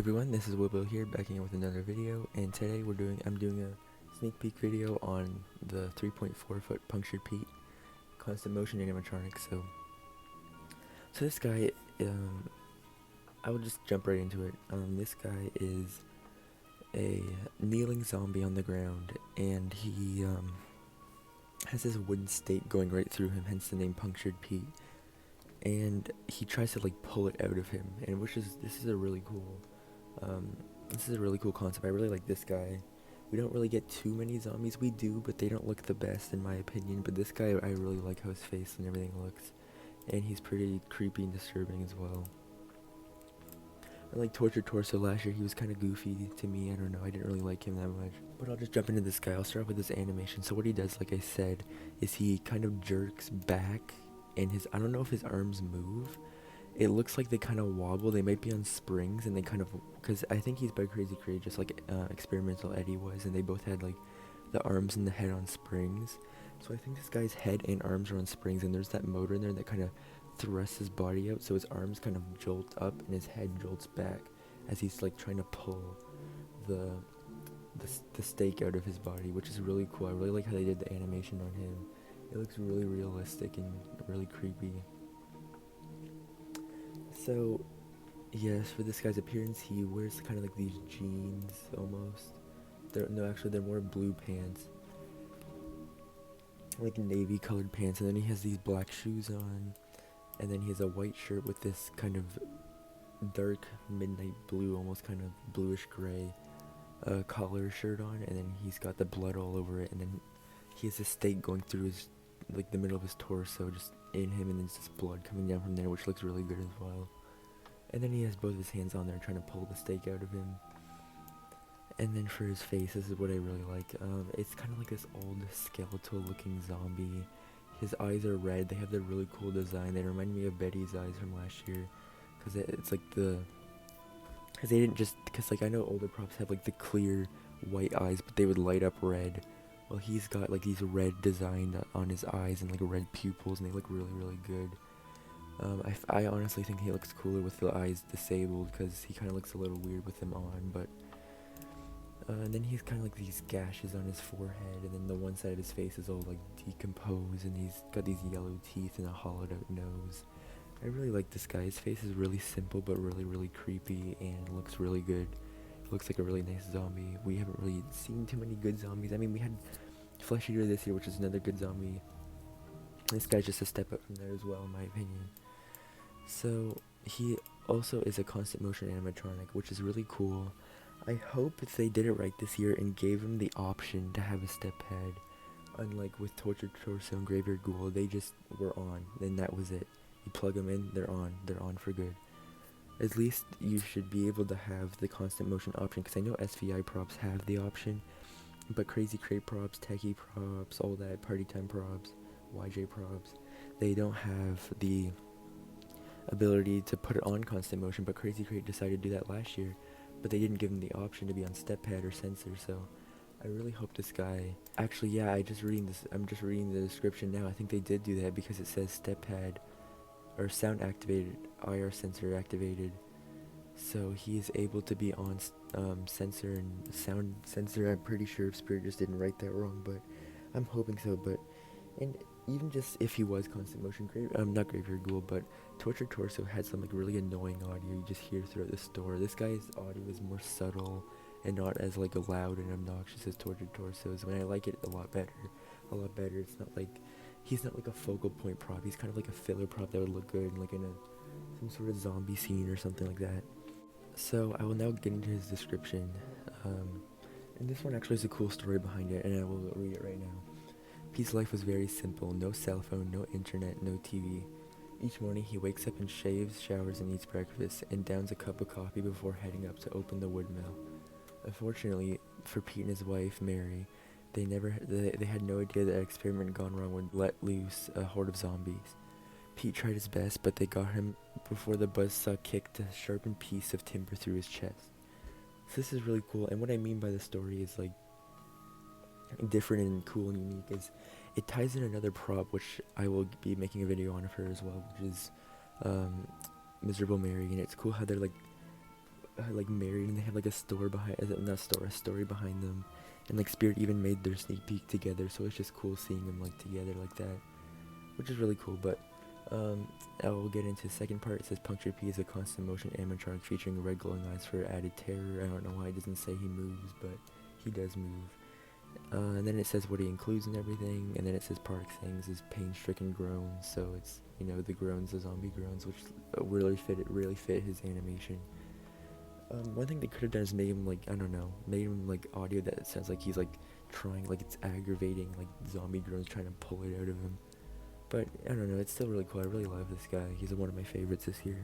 everyone, this is Wilbo here, back again with another video, and today I'm doing a sneak peek video on the 3.4 foot Punctured Pete constant motion animatronic. So this guy, I will just jump right into it. This guy is a kneeling zombie on the ground, and he has this wooden stake going right through him, hence the name Punctured Pete. And he tries to like pull it out of him, and this is a really cool concept. I really like this guy. We don't really get too many zombies. We do, but they don't look the best in my opinion. But this guy, I really like how his face and everything looks, and he's pretty creepy and disturbing as well. I like Tortured Torso last year. He was kind of goofy to me. I don't know. I didn't really like him that much. But I'll just jump into this guy. I'll start off with this animation. So what he does, like I said, is he kind of jerks back, and I don't know if his arms move. It looks like they kind of wobble. They might be on springs, and they kind of, because I think he's by Crazy Create, just like Experimental Eddie was, and they both had like the arms and the head on springs. So I think this guy's head and arms are on springs, and there's that motor in there that kind of thrusts his body out, so his arms kind of jolt up and his head jolts back as he's like trying to pull the stake out of his body, which is really cool. I really like how they did the animation on him. It looks really realistic and really creepy. So, yes, for this guy's appearance, he wears kind of like these jeans almost. They're more blue pants, like navy colored pants, and then he has these black shoes on, and then he has a white shirt with this kind of dark midnight blue, almost kind of bluish gray collar shirt on, and then he's got the blood all over it, and then he has a stake going through his, like the middle of his torso, just in him, and then there's just blood coming down from there, which looks really good as well. And then he has both his hands on there trying to pull the stake out of him. And then for his face, this is what I really like. It's kind of like this old skeletal looking zombie. His eyes are red. They have the really cool design. They remind me of Betty's eyes from last year, because it's like because they didn't just, because like I know older props have like the clear white eyes, but they would light up red. Well, he's got like these red design on his eyes and like red pupils, and they look really good. I honestly think he looks cooler with the eyes disabled, because he kind of looks a little weird with them on, but and then he's kind of like these gashes on his forehead, and then the one side of his face is all like decomposed, and he's got these yellow teeth and a hollowed out nose. I really like this guy. His face is really simple but really creepy, and looks really good. Looks like a really nice zombie. We haven't really seen too many good zombies. I mean, we had Flesh Eater this year, which is another good zombie. This guy's just a step up from there as well, in my opinion. So he also is a constant motion animatronic, which is really cool. I hope that they did it right this year and gave him the option to have a step pad. Unlike with Tortured Torso and Graveyard Ghoul, they just were on, and that was it. You plug them in, they're on for good. At least you should be able to have the constant motion option, because I know SVI props have the option, but Crazy Create props, Techie props, all that, Party Time props, YJ props, they don't have the ability to put it on constant motion. But Crazy Create decided to do that last year, but they didn't give him the option to be on step pad or sensor. So I really hope this guy, actually, yeah, I'm just reading the description now. I think they did do that, because it says step pad or sound activated, IR sensor activated, so he is able to be on sensor and sound sensor. I'm pretty sure Spirit just didn't write that wrong, but I'm hoping so. But and even just if he was constant motion, not Graveyard Ghoul, but Tortured Torso had some like really annoying audio you just hear throughout the store. This guy's audio is more subtle and not as like loud and obnoxious as Tortured Torso's. I like it a lot better. It's not like, he's not like a focal point prop. He's kind of like a filler prop that would look good like in some sort of zombie scene or something like that. So I will now get into his description. And this one actually has a cool story behind it, and I will read it right now. Pete's life was very simple. No cell phone, no internet, no TV. Each morning he wakes up and shaves, showers, and eats breakfast, and downs a cup of coffee before heading up to open the wood mill. Unfortunately for Pete and his wife, Mary, they had no idea that an experiment gone wrong would let loose a horde of zombies. Pete tried his best, but they got him before the buzzsaw kicked a sharpened piece of timber through his chest. So this is really cool, and what I mean by the story is like different and cool and unique is it ties in another prop, which I will be making a video on of her as well, which is Miserable Mary. And it's cool how they're like like married, and they have like a store behind, not store, a story behind them, and like Spirit even made their sneak peek together, so it's just cool seeing them like together like that, which is really cool. But I will get into the second part. It says Punctured Pete is a constant motion animatronic featuring red glowing eyes for added terror. I don't know why it doesn't say he moves, but he does move. And then it says what he includes and everything, and then it says Park things is pain-stricken groans, so it's, you know, the groans, the zombie groans, which really fit his animation. One thing they could have done is made him like, I don't know, made him like audio that sounds like he's like trying, like it's aggravating, like zombie groans trying to pull it out of him. But I don't know, it's still really cool. I really love this guy. He's one of my favorites this year.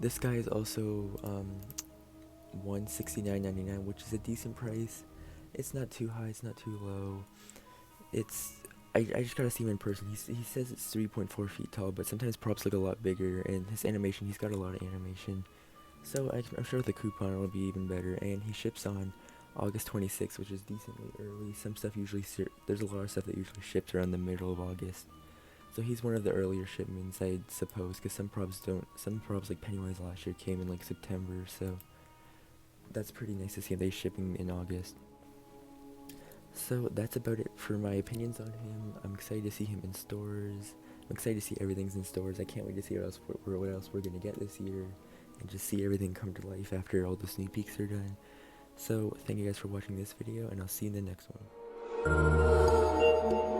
This guy is also $169.99, which is a decent price. It's not too high, it's not too low. I just gotta see him in person. He says it's 3.4 feet tall, but sometimes props look a lot bigger, and his animation, he's got a lot of animation. So I'm sure with the coupon it'll be even better, and he ships on August 26th, which is decently early. Some stuff usually, there's a lot of stuff that usually ships around the middle of August. So he's one of the earlier shipments, I'd suppose, because some props like Pennywise last year came in like September, so that's pretty nice to see they shipping in August. So that's about it for my opinions on him. I'm excited to see him in stores. I'm excited to see everything's in stores. I can't wait to see what else we're gonna get this year, and just see everything come to life after all the sneak peeks are done. So thank you guys for watching this video, and I'll see you in the next one.